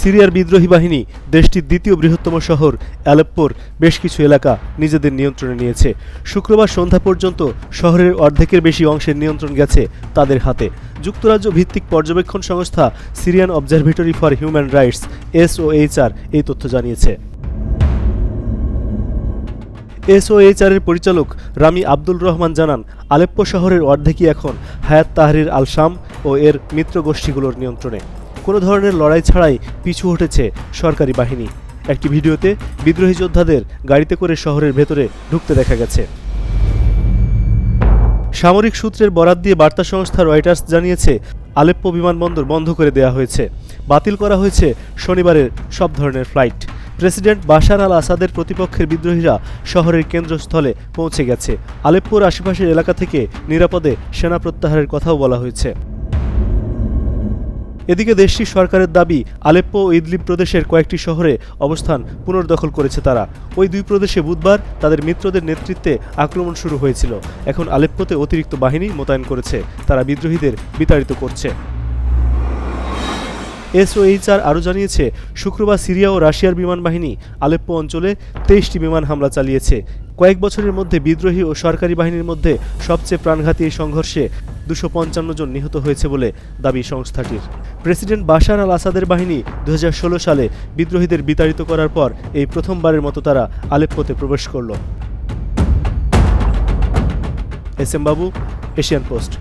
সিরিয়ার বিদ্রোহী বাহিনী দেশটির দ্বিতীয় বৃহত্তম শহর আলেপ্পোর বেশ কিছু এলাকা নিজেদের নিয়ন্ত্রণে নিয়েছে। শুক্রবার সন্ধ্যা পর্যন্ত শহরের অর্ধেকের বেশি অংশের নিয়ন্ত্রণ গেছে তাদের হাতে। যুক্তরাজ্য ভিত্তিক পর্যবেক্ষণ সংস্থা Syrian observatory for human rights SOHR এই তথ্য জানিয়েছে। SOHR-এর পরিচালক রামি আব্দুল রহমান জানান, আলেপ্পো শহরের অর্ধেকই এখন হায়াত তাহরির আল শাম ও এর মিত্র গোষ্ঠীগুলোর নিয়ন্ত্রণে। কোনো ধরনের লড়াই ছাড়াই পিছু হটেছে সরকারি বাহিনী। একটি ভিডিওতে বিদ্রোহী যোদ্ধাদের গাড়িতে করে শহরের ভেতরে ঢুকতে দেখা গেছে। সামরিক সূত্রের বরাত দিয়ে বার্তা সংস্থা রয়টার্স জানিয়েছে, আলেপ্পো বিমানবন্দর বন্ধ করে দেওয়া হয়েছে। বাতিল করা হয়েছে শনিবারের সব ধরনের ফ্লাইট। প্রেসিডেন্ট বাশার আল আসাদের প্রতিপক্ষের বিদ্রোহীরা শহরের কেন্দ্রস্থলে পৌঁছে গেছে। আলেপ্পোর আশেপাশের এলাকা থেকে নিরাপদে সেনা প্রত্যাহারের কথাও বলা হয়েছে। এদিকে দেশটির সরকারের দাবি, আলেপ্পো ও ইদলিব প্রদেশের কয়েকটি শহরে অবস্থান পুনর্দখল করেছে তারা। ওই দুই প্রদেশে বুধবার তাদের মিত্রদের নেতৃত্বে আক্রমণ শুরু হয়েছিল। এখন আলেপ্পোতে অতিরিক্ত বাহিনী মোতায়েন করেছে, তারা বিদ্রোহীদের বিতাড়িত করছে। SOHR আরও জানিয়েছে, শুক্রবার সিরিয়া ও রাশিয়ার বিমান বাহিনী আলেপ্পো অঞ্চলে 23টি বিমান হামলা চালিয়েছে। কয়েক বছরের মধ্যে বিদ্রোহী ও সরকারি বাহিনীর মধ্যে সবচেয়ে প্রাণঘাতী এই সংঘর্ষে 255 জন নিহত হয়েছে বলে দাবি সংস্থাটির। প্রেসিডেন্ট বাশার আল আসাদের বাহিনী 2016 সালে বিদ্রোহীদের বিতাড়িত করার পর এই প্রথমবারের মতো তারা আলেপ্পোতে প্রবেশ করল। SM বাবু, এশিয়ান পোস্ট।